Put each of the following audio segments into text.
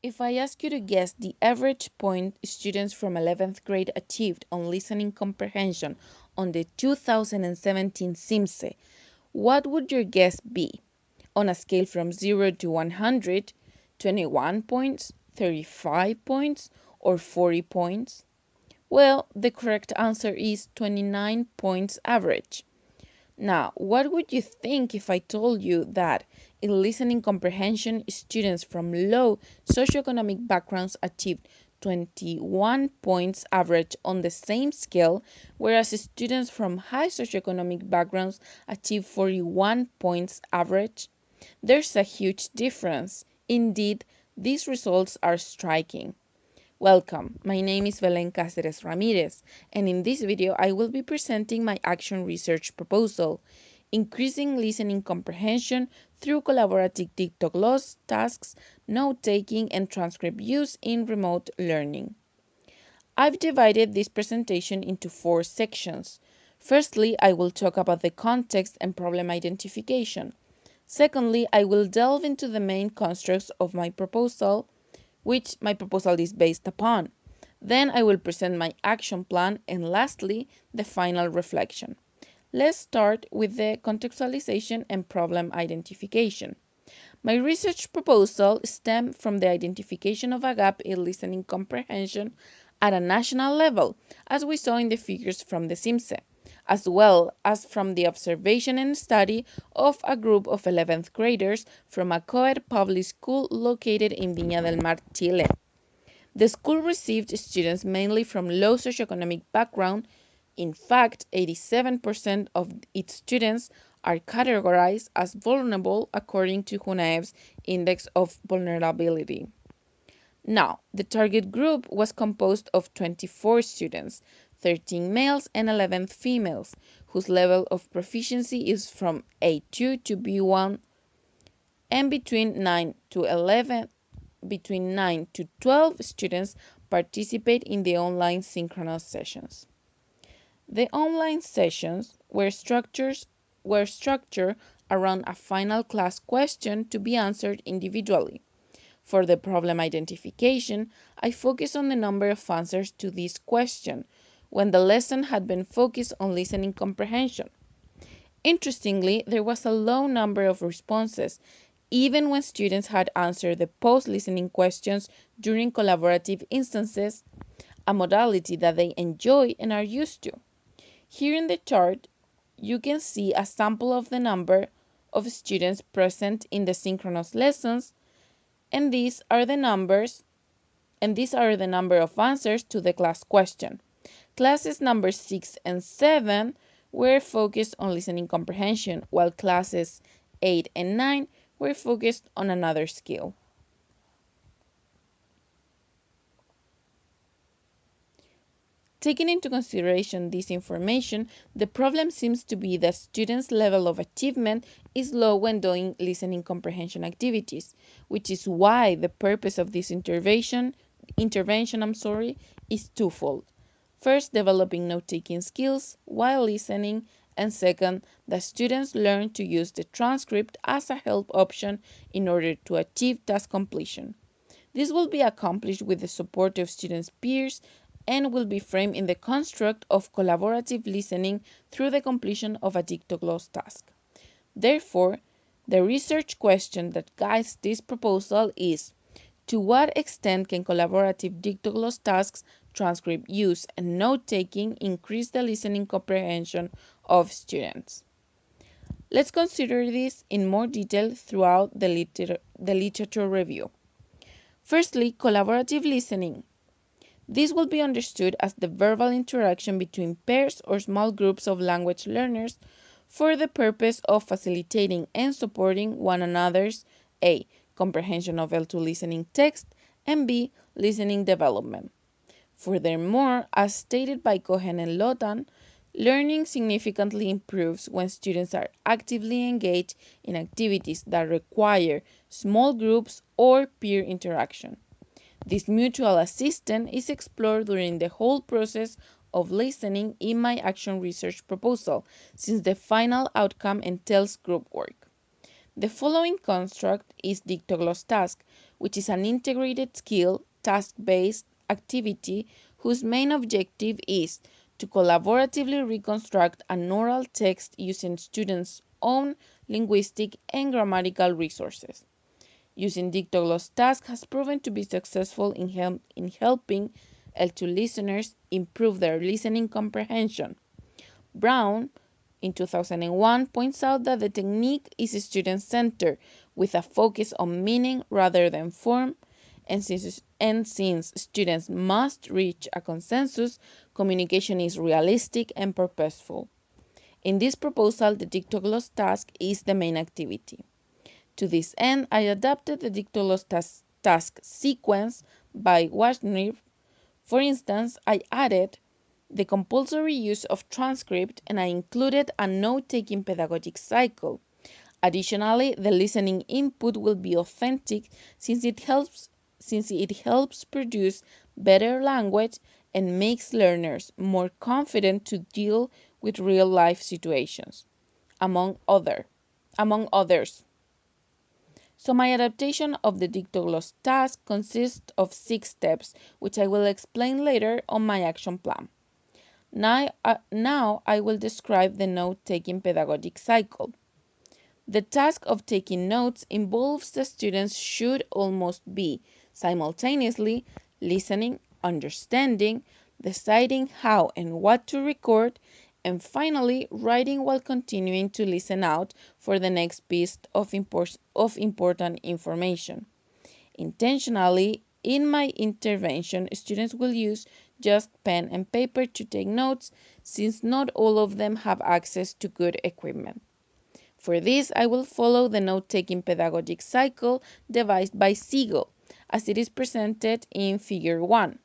If I ask you to guess the average point students from 11th grade achieved on listening comprehension on the 2017 SIMSE, what would your guess be? On a scale from 0 to 100, 21 points, 35 points, or 40 points? Well, the correct answer is 29 points average. Now, what would you think if I told you that in listening comprehension, students from low socioeconomic backgrounds achieved 21 points average on the same scale, whereas students from high socioeconomic backgrounds achieved 41 points average? There's a huge difference. Indeed, these results are striking. Welcome, my name is Cáceres-Ramírez, and in this video I will be presenting my action research proposal, increasing listening comprehension through collaborative dictogloss tasks, note-taking, and transcript use in remote learning. I've divided this presentation into 4 sections. Firstly, I will talk about the context and problem identification. Secondly, I will delve into the main constructs of my proposal, which my proposal is based upon. Then I will present my action plan, and lastly, the final reflection. Let's start with the contextualization and problem identification. My research proposal stemmed from the identification of a gap in listening comprehension at a national level, as we saw in the figures from the SIMSE, as well as from the observation and study of a group of 11th graders from a co-ed public school located in Viña del Mar, Chile. The school received students mainly from low socioeconomic background. In fact, 87% of its students are categorized as vulnerable according to HUNAEV's Index of Vulnerability. Now, the target group was composed of 24 students, 13 males and 11 females, whose level of proficiency is from A2 to B1, and between 9 to 12 students participate in the online synchronous sessions. The online sessions were structured around a final class question to be answered individually. For the problem identification, I focused on the number of answers to this question when the lesson had been focused on listening comprehension. Interestingly, there was a low number of responses, even when students had answered the post-listening questions during collaborative instances, a modality that they enjoy and are used to. Here in the chart, you can see a sample of the number of students present in the synchronous lessons, and these are the number of answers to the class question. Classes number 6 and 7 were focused on listening comprehension, while classes 8 and 9 were focused on another skill. Taking into consideration this information, the problem seems to be that students' level of achievement is low when doing listening comprehension activities, which is why the purpose of this intervention is twofold. First, developing note-taking skills while listening, and second, that students learn to use the transcript as a help option in order to achieve task completion. This will be accomplished with the support of students' peers and will be framed in the construct of collaborative listening through the completion of a dictogloss task. Therefore, the research question that guides this proposal is: to what extent can collaborative dictogloss tasks, transcript use, and note-taking increase the listening comprehension of students? Let's consider this in more detail throughout the literature review. Firstly, collaborative listening. This will be understood as the verbal interaction between pairs or small groups of language learners for the purpose of facilitating and supporting one another's A. comprehension of L2 listening text, and B. listening development. Furthermore, as stated by Cohen and Lotan, learning significantly improves when students are actively engaged in activities that require small groups or peer interaction. This mutual assistance is explored during the whole process of listening in my action research proposal, since the final outcome entails group work. The following construct is dictogloss task, which is an integrated skill, task-based activity whose main objective is to collaboratively reconstruct an oral text using students' own linguistic and grammatical resources. Using dictogloss task has proven to be successful in helping L2 listeners improve their listening comprehension. Brown, in 2001, points out that the technique is student-centered, with a focus on meaning rather than form, and since students must reach a consensus, communication is realistic and purposeful. In this proposal, the dictogloss task is the main activity. To this end, I adapted the dictogloss task sequence by Wagner. For instance, I added the compulsory use of transcript and I included a note-taking pedagogic cycle. Additionally, the listening input will be authentic since it helps produce better language and makes learners more confident to deal with real-life situations, among others. So my adaptation of the dictogloss task consists of 6 steps, which I will explain later on my action plan. Now I will describe the note-taking pedagogic cycle. The task of taking notes involves the students should almost be simultaneously listening, understanding, deciding how and what to record, and finally writing while continuing to listen out for the next piece of important information. Intentionally, in my intervention, students will use just pen and paper to take notes since not all of them have access to good equipment. For this, I will follow the note-taking pedagogic cycle devised by Siegel, as it is presented in Figure 1.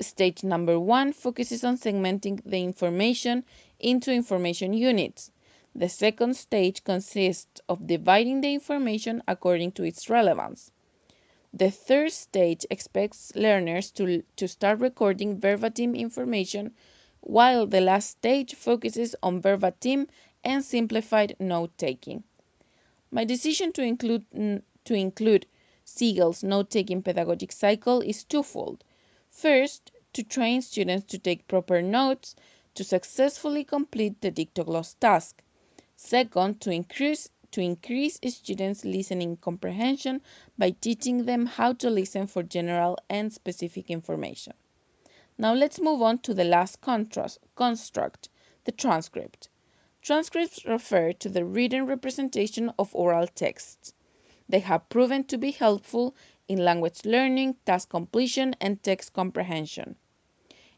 Stage number 1 focuses on segmenting the information into information units. The second stage consists of dividing the information according to its relevance. The third stage expects learners to start recording verbatim information, while the last stage focuses on verbatim and simplified note-taking. My decision to include Siegel's note-taking pedagogic cycle is twofold. First, to train students to take proper notes to successfully complete the dictogloss task. Second, to increase students' listening comprehension by teaching them how to listen for general and specific information. Now let's move on to the last construct, the transcript. Transcripts refer to the written representation of oral texts. They have proven to be helpful in language learning, task completion, and text comprehension.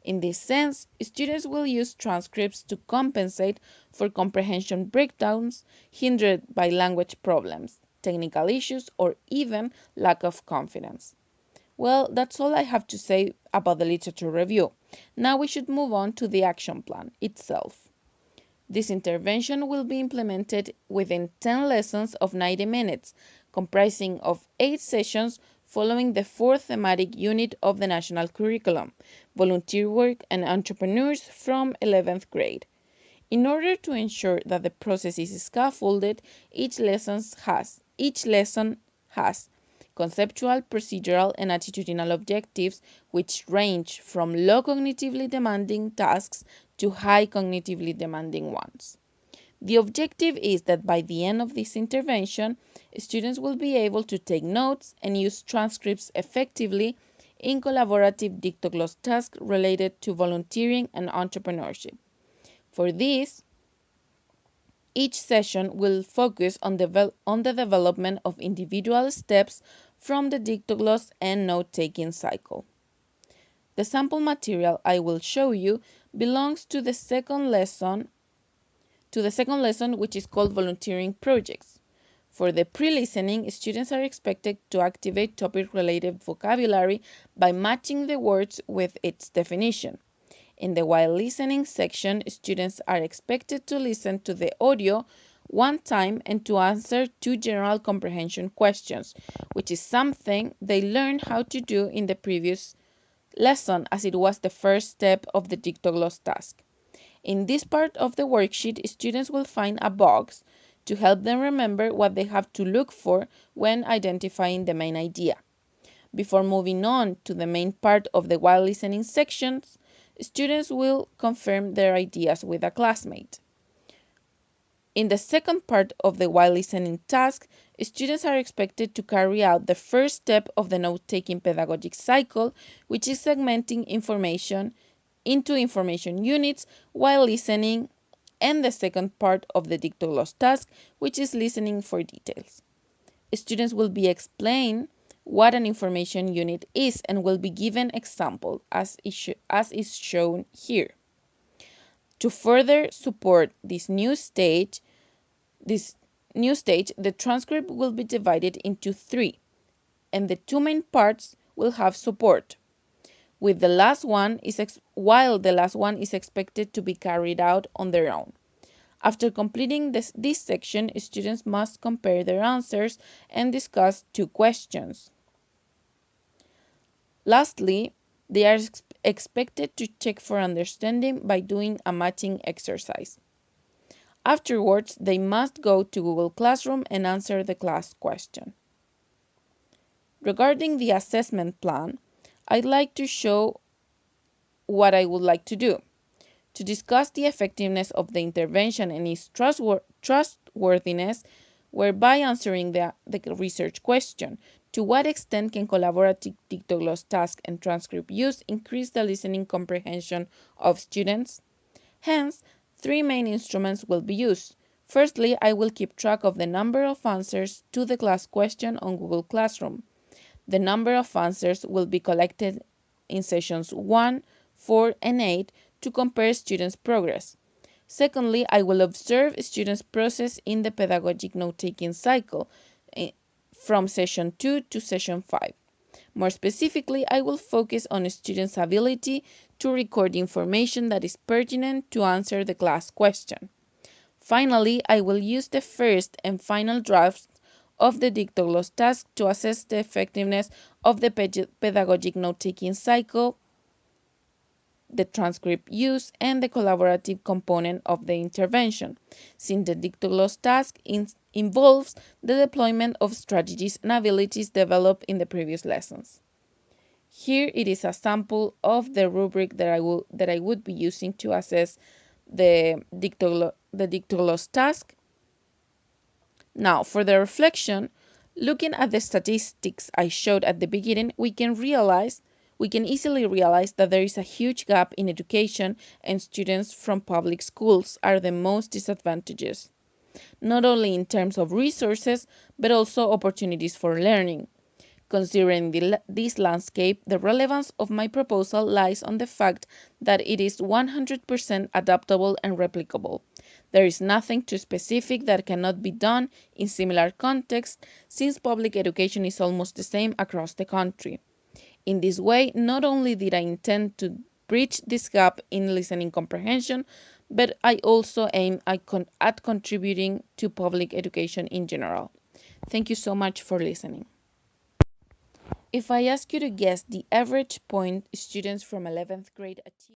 In this sense, students will use transcripts to compensate for comprehension breakdowns hindered by language problems, technical issues, or even lack of confidence. Well, that's all I have to say about the literature review. Now we should move on to the action plan itself. This intervention will be implemented within 10 lessons of 90 minutes, comprising of 8 sessions following the 4th thematic unit of the national curriculum, volunteer work and entrepreneurs from 11th grade. In order to ensure that the process is scaffolded, each lesson has conceptual, procedural, and attitudinal objectives which range from low cognitively demanding tasks to high cognitively demanding ones. The objective is that by the end of this intervention, students will be able to take notes and use transcripts effectively in collaborative dictogloss tasks related to volunteering and entrepreneurship. For this, each session will focus on the development of individual steps from the dictogloss and note-taking cycle. The sample material I will show you belongs to the second lesson, which is called volunteering projects. For the pre-listening, students are expected to activate topic-related vocabulary by matching the words with its definition. In the while listening section, students are expected to listen to the audio one time and to answer 2 general comprehension questions, which is something they learned how to do in the previous lesson as it was the first step of the dictogloss task. In this part of the worksheet, students will find a box to help them remember what they have to look for when identifying the main idea. Before moving on to the main part of the while listening sections, students will confirm their ideas with a classmate. In the second part of the while listening task, students are expected to carry out the first step of the note-taking pedagogic cycle, which is segmenting information into information units while listening, and the second part of the dictogloss task, which is listening for details. Students will be explained what an information unit is and will be given example as is shown here. To further support this new stage, the transcript will be divided into 3, and the 2 main parts will have support, while the last one is expected to be carried out on their own. After completing this section, students must compare their answers and discuss 2 questions. Lastly, they are expected to check for understanding by doing a matching exercise. Afterwards, they must go to Google Classroom and answer the class question. Regarding the assessment plan, I'd like to show what I would like to do. To discuss the effectiveness of the intervention and its trustworthiness, whereby answering the research question, to what extent can collaborative dictogloss task and transcript use increase the listening comprehension of students? Hence, 3 main instruments will be used. Firstly, I will keep track of the number of answers to the class question on Google Classroom. The number of answers will be collected in sessions 1, 4, and 8 to compare students' progress. Secondly, I will observe students' process in the pedagogic note-taking cycle from session 2 to session 5. More specifically, I will focus on students' ability to record information that is pertinent to answer the class question. Finally, I will use the first and final drafts of the dictogloss task to assess the effectiveness of the pedagogic note-taking cycle, the transcript use, and the collaborative component of the intervention, since the dictogloss task involves the deployment of strategies and abilities developed in the previous lessons. Here it is a sample of the rubric that I would be using to assess the dictogloss task. Now, for the reflection, looking at the statistics I showed at the beginning, we can easily realize that there is a huge gap in education and students from public schools are the most disadvantaged, not only in terms of resources, but also opportunities for learning. Considering this landscape, the relevance of my proposal lies on the fact that it is 100% adaptable and replicable. There is nothing too specific that cannot be done in similar contexts, since public education is almost the same across the country. In this way, not only did I intend to bridge this gap in listening comprehension, but I also aim at contributing to public education in general. Thank you so much for listening. If I ask you to guess the average point students from 11th grade achieve,